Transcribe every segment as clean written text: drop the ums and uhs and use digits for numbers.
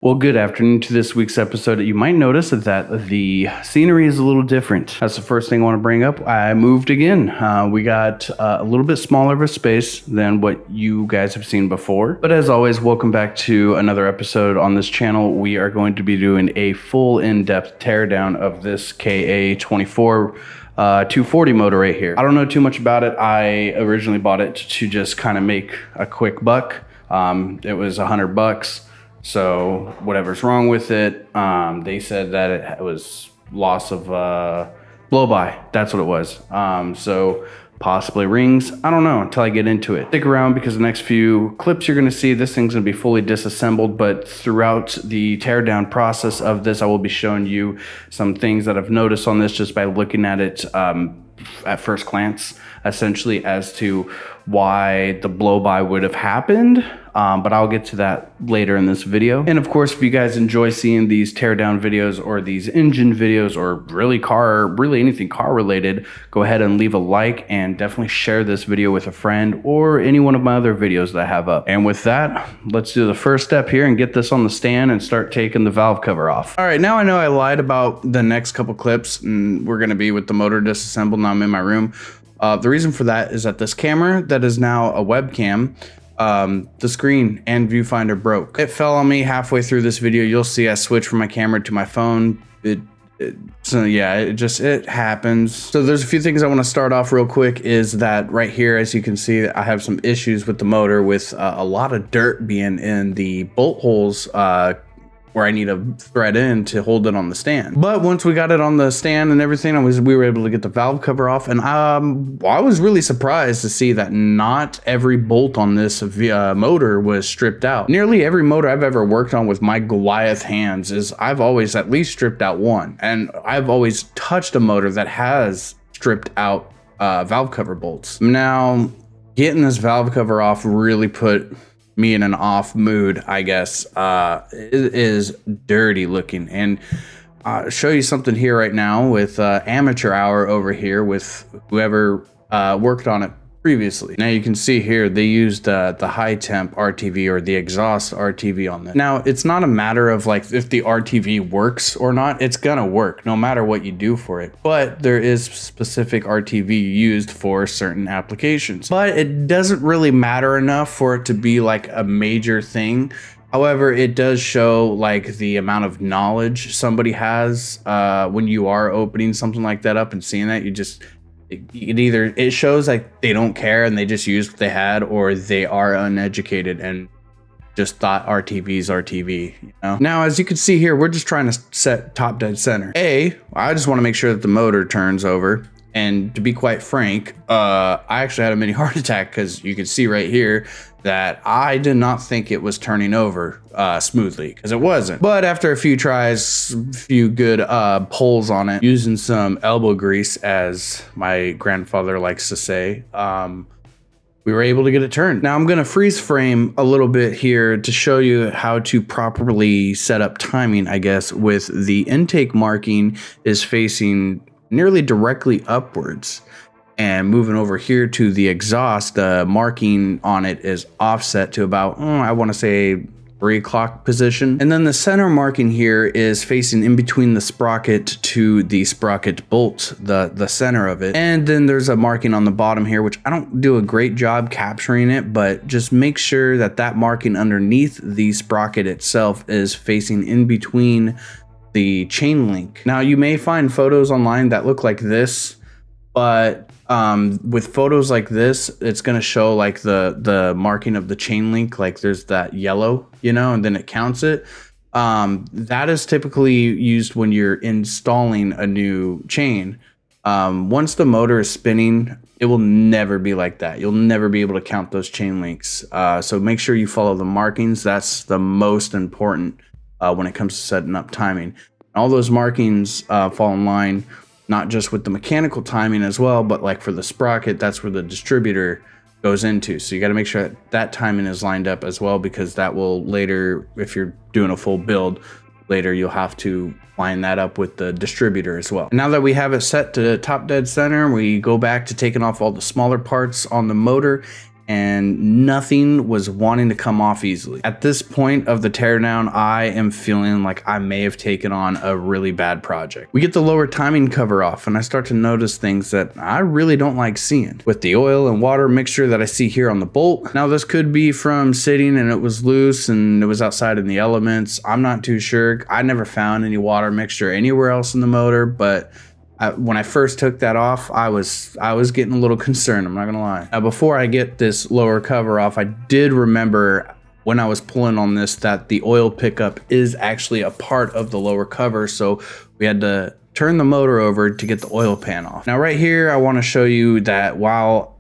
Well, good afternoon to this week's episode. You might notice that the scenery is a little different. That's the first thing I want to bring up. I moved again. We got a little bit smaller of a space than what you guys have seen before. But as always, welcome back to another episode on this channel. We are going to be doing a full in-depth teardown of this KA24 240 motor right here. I don't know too much about it. I originally bought it to just kind of make a quick buck. It was $100. So whatever's wrong with it, they said that it was loss of blow-by. That's what it was. So possibly rings. I don't know until I get into it. Stick around because the next few clips you're going to see, this thing's going to be fully disassembled. But throughout the teardown process of this, I will be showing you some things that I've noticed on this just by looking at it at first glance, essentially as to why the blow-by would have happened. But I'll get to that later in this video. And of course, if you guys enjoy seeing these teardown videos or these engine videos or really anything car related, go ahead and leave a like and definitely share this video with a friend or any one of my other videos that I have up. And with that, let's do the first step here and get this on the stand and start taking the valve cover off. All right, now I know I lied about the next couple clips and we're gonna be with the motor disassembled. Now I'm in my room. The reason for that is that this camera that is now a webcam, the screen and viewfinder broke. It fell on me halfway through this video. You'll see I switched from my camera to my phone. So yeah, it happens. So there's a few things I want to start off real quick is that right here, as you can see, I have some issues with the motor with a lot of dirt being in the bolt holes where I need to thread in to hold it on the stand. But once we got it on the stand and everything, we were able to get the valve cover off. And I was really surprised to see that not every bolt on this motor was stripped out. Nearly every motor I've ever worked on with my Goliath hands is I've always at least stripped out one. And I've always touched a motor that has stripped out valve cover bolts. Now, getting this valve cover off really put me in an off mood, I guess. It is dirty looking, and I'll show you something here right now with amateur hour over here with whoever worked on it previously. Now you can see here they used the high temp RTV or the exhaust RTV on this. Now it's not a matter of like if the RTV works or not, it's gonna work no matter what you do for it, but there is specific RTV used for certain applications, but it doesn't really matter enough for it to be like a major thing. However, it does show like the amount of knowledge somebody has when you are opening something like that up and seeing that. It shows like they don't care and they just used what they had, or they are uneducated and just thought RTV's RTV, you know? Now, as you can see here, we're just trying to set top dead center. I just want to make sure that the motor turns over. And to be quite frank, I actually had a mini heart attack because you can see right here that I did not think it was turning over smoothly, because it wasn't. But after a few tries, a few good pulls on it, using some elbow grease, as my grandfather likes to say, we were able to get it turned. Now I'm going to freeze frame a little bit here to show you how to properly set up timing, I guess, with the intake marking is facing nearly directly upwards, and moving over here to the exhaust, the marking on it is offset to about, I want to say 3 o'clock position. And then the center marking here is facing in between the sprocket to the sprocket bolt, the center of it. And then there's a marking on the bottom here, which I don't do a great job capturing it, but just make sure that that marking underneath the sprocket itself is facing in between the chain link. Now you may find photos online that look like this, but with photos like this, it's going to show like the marking of the chain link, like there's that yellow, you know, and then it counts it. That is typically used when you're installing a new chain. Once the motor is spinning, it will never be like that. You'll never be able to count those chain links. So make sure you follow the markings. That's the most important when it comes to setting up timing. All those markings fall in line, not just with the mechanical timing as well, but like for the sprocket, that's where the distributor goes into. So you got to make sure that timing is lined up as well, because that will later, if you're doing a full build, later you'll have to line that up with the distributor as well. And now that we have it set to top dead center, we go back to taking off all the smaller parts on the motor and nothing was wanting to come off easily. At this point of the teardown, I am feeling like I may have taken on a really bad project. We get the lower timing cover off, and I start to notice things that I really don't like seeing. With the oil and water mixture that I see here on the bolt. Now this could be from sitting and it was loose and it was outside in the elements. I'm not too sure. I never found any water mixture anywhere else in the motor, but when I first took that off, I was getting a little concerned, I'm not gonna lie. Now, before I get this lower cover off, I did remember when I was pulling on this that the oil pickup is actually a part of the lower cover, so we had to turn the motor over to get the oil pan off. Now right here, I wanna show you that while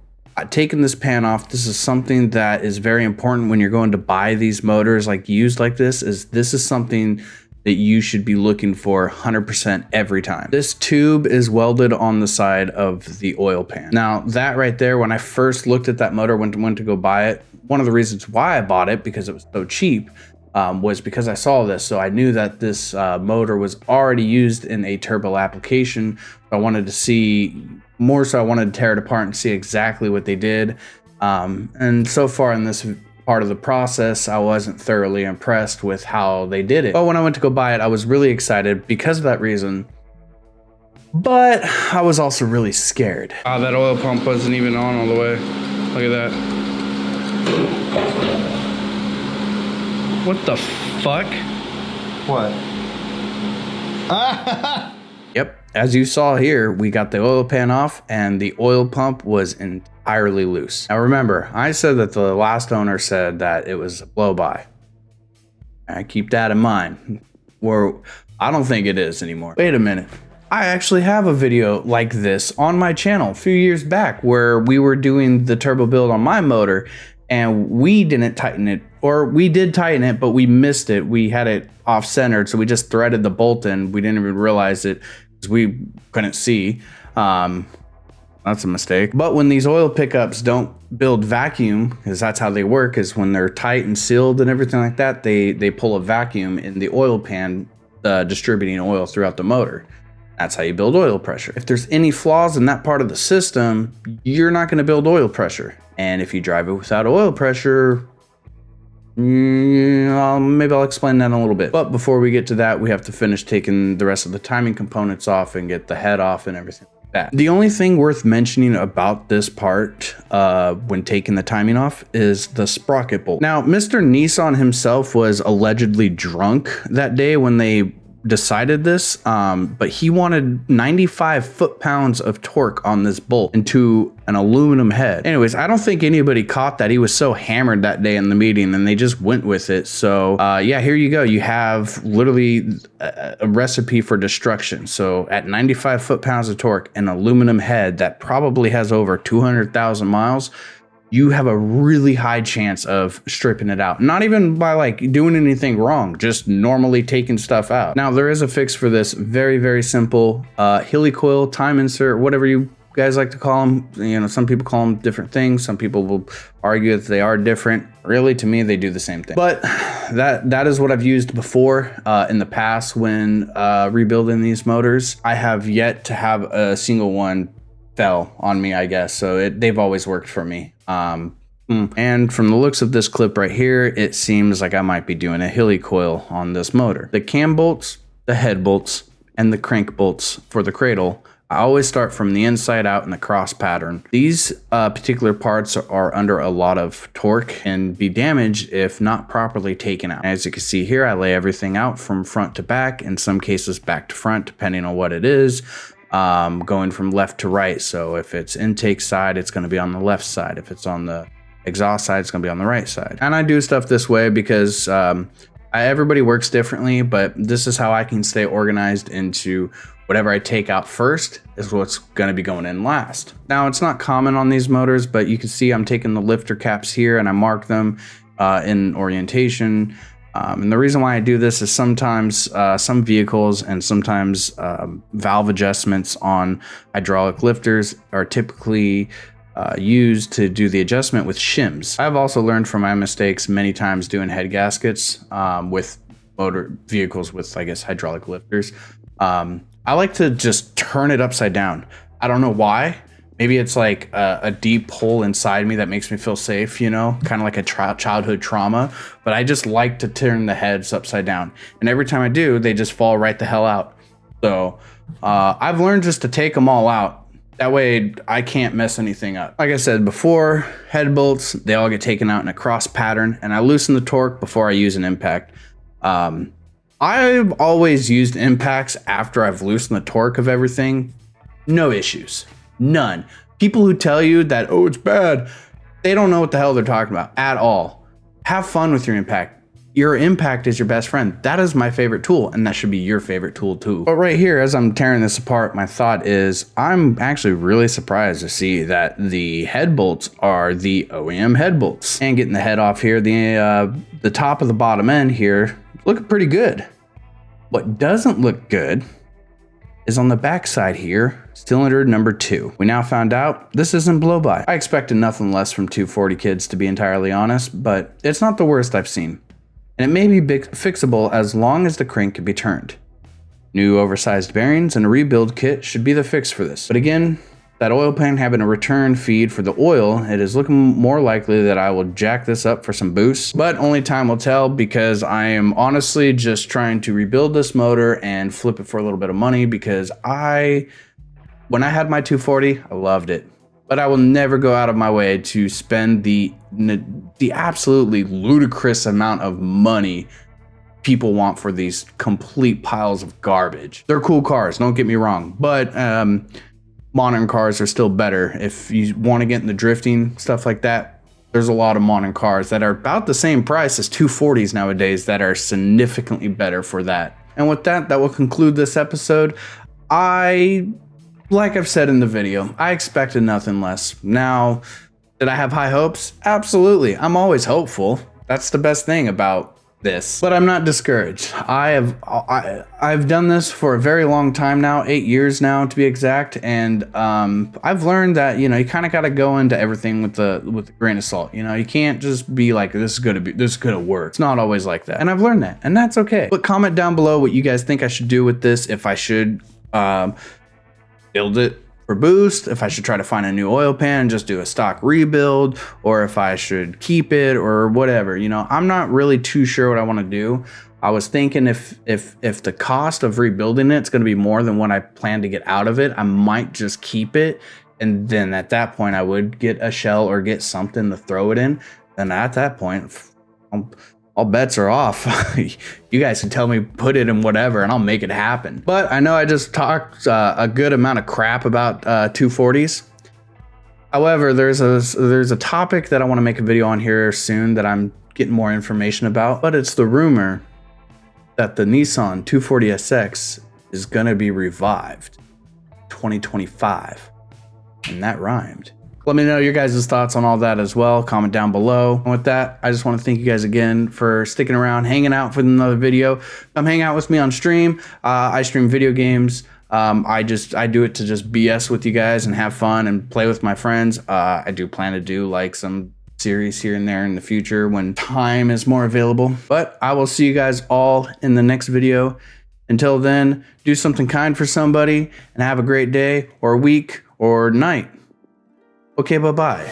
taking this pan off, this is something that is very important when you're going to buy these motors like used like this is something that you should be looking for 100% every time. This tube is welded on the side of the oil pan. Now that right there, when I first looked at that motor, went to go buy it, one of the reasons why I bought it, because it was so cheap, was because I saw this. So I knew that this motor was already used in a turbo application. I wanted to see more, so I wanted to tear it apart and see exactly what they did. And so far in this part of the process, I wasn't thoroughly impressed with how they did it. But when I went to go buy it, I was really excited because of that reason. But I was also really scared. That oil pump wasn't even on all the way. Look at that. What the fuck? What? Yep, as you saw here, we got the oil pan off and the oil pump was entirely loose. Now remember, I said that the last owner said that it was a blow-by. I keep that in mind. I don't think it is anymore. Wait a minute. I actually have a video like this on my channel a few years back where we were doing the turbo build on my motor and we didn't tighten it, or we did tighten it, but we missed it. We had it off-centered, so we just threaded the bolt in. We didn't even realize it because we couldn't see. That's a mistake. But when these oil pickups don't build vacuum, because that's how they work, is when they're tight and sealed and everything like that, they pull a vacuum in the oil pan, distributing oil throughout the motor. That's how you build oil pressure. If there's any flaws in that part of the system, you're not gonna build oil pressure. And if you drive it without oil pressure, maybe I'll explain that in a little bit. But before we get to that, we have to finish taking the rest of the timing components off and get the head off and everything like that. The only thing worth mentioning about this part when taking the timing off is the sprocket bolt. Now, Mr. Nissan himself was allegedly drunk that day when they decided this, but he wanted 95 foot-pounds of torque on this bolt into an aluminum head. Anyways, I don't think anybody caught that. He was so hammered that day in the meeting and they just went with it. So yeah, here you go. You have literally a recipe for destruction. So at 95 foot-pounds of torque, an aluminum head that probably has over 200,000 miles, you have a really high chance of stripping it out. Not even by like doing anything wrong, just normally taking stuff out. Now there is a fix for this, very, very simple. Helicoil, time insert, whatever you guys like to call them. You know, some people call them different things. Some people will argue that they are different. Really, to me, they do the same thing. But that is what I've used before in the past when rebuilding these motors. I have yet to have a single one fell on me, I guess. So they've always worked for me. And from the looks of this clip right here, it seems like I might be doing a helicoil on this motor. The cam bolts, the head bolts, and the crank bolts for the cradle, I always start from the inside out in the cross pattern. These particular parts are under a lot of torque and be damaged if not properly taken out. As you can see here, I lay everything out from front to back, in some cases back to front, depending on what it is. Going from left to right. So if it's intake side, it's going to be on the left side. If it's on the exhaust side, it's going to be on the right side. And I do stuff this way because everybody works differently, but this is how I can stay organized into whatever I take out first is what's going to be going in last. Now, it's not common on these motors, but you can see I'm taking the lifter caps here and I mark them in orientation. And the reason why I do this is sometimes some vehicles and sometimes valve adjustments on hydraulic lifters are typically used to do the adjustment with shims. I've also learned from my mistakes many times doing head gaskets with motor vehicles with, I guess, hydraulic lifters. I like to just turn it upside down. I don't know why. Maybe it's like a deep hole inside me that makes me feel safe, you know, kind of like a childhood trauma. But I just like to turn the heads upside down. And every time I do, they just fall right the hell out. So I've learned just to take them all out. That way I can't mess anything up. Like I said before, head bolts, they all get taken out in a cross pattern. And I loosen the torque before I use an impact. I've always used impacts after I've loosened the torque of everything. No issues. None. People who tell you that, oh, it's bad, they don't know what the hell they're talking about at all. Have fun with your impact. Your impact is your best friend. That is my favorite tool, and that should be your favorite tool too. But right here, as I'm tearing this apart, my thought is I'm actually really surprised to see that the head bolts are the OEM head bolts. And getting the head off here, the top of the bottom end here, looking pretty good. What doesn't look good is on the back side here, cylinder number 2. We now found out this isn't blow by. I expected nothing less from 240 kids, to be entirely honest, but it's not the worst I've seen. And it may be fixable as long as the crank can be turned. New oversized bearings and a rebuild kit should be the fix for this. But again, that oil pan having a return feed for the oil, it is looking more likely that I will jack this up for some boosts, but only time will tell, because I am honestly just trying to rebuild this motor and flip it for a little bit of money, because when I had my 240, I loved it, but I will never go out of my way to spend the absolutely ludicrous amount of money people want for these complete piles of garbage. They're cool cars, don't get me wrong, but modern cars are still better. If you want to get into drifting, stuff like that, there's a lot of modern cars that are about the same price as 240s nowadays that are significantly better for that. And with that, that will conclude this episode. Like I've said in the video, I expected nothing less. Now, did I have high hopes? Absolutely. I'm always hopeful. That's the best thing about this, but I'm not discouraged. I've done this for a very long time now, 8 years now to be exact, and I've learned that, you know, you kind of got to go into everything with a grain of salt. You know, you can't just be like, this is gonna work. It's not always like that, and I've learned that, and that's okay. But comment down below what you guys think I should do with this. If I should build it for boost, if I should try to find a new oil pan and just do a stock rebuild, or if I should keep it or whatever. You know, I'm not really too sure what I want to do. I was thinking if the cost of rebuilding it's going to be more than what I plan to get out of it, I might just keep it, and then at that point I would get a shell or get something to throw it in. And at that point, all bets are off. You guys can tell me put it in whatever and I'll make it happen. But I know I just talked a good amount of crap about 240s. However, there's a topic that I want to make a video on here soon that I'm getting more information about, but it's the rumor that the Nissan 240SX is going to be revived 2025, and that rhymed. Let me know your guys' thoughts on all that as well. Comment down below. And with that, I just want to thank you guys again for sticking around, hanging out for another video. Come hang out with me on stream. I stream video games. I do it to just BS with you guys and have fun and play with my friends. I do plan to do like some series here and there in the future when time is more available. But I will see you guys all in the next video. Until then, do something kind for somebody and have a great day or week or night. Okay, bye-bye.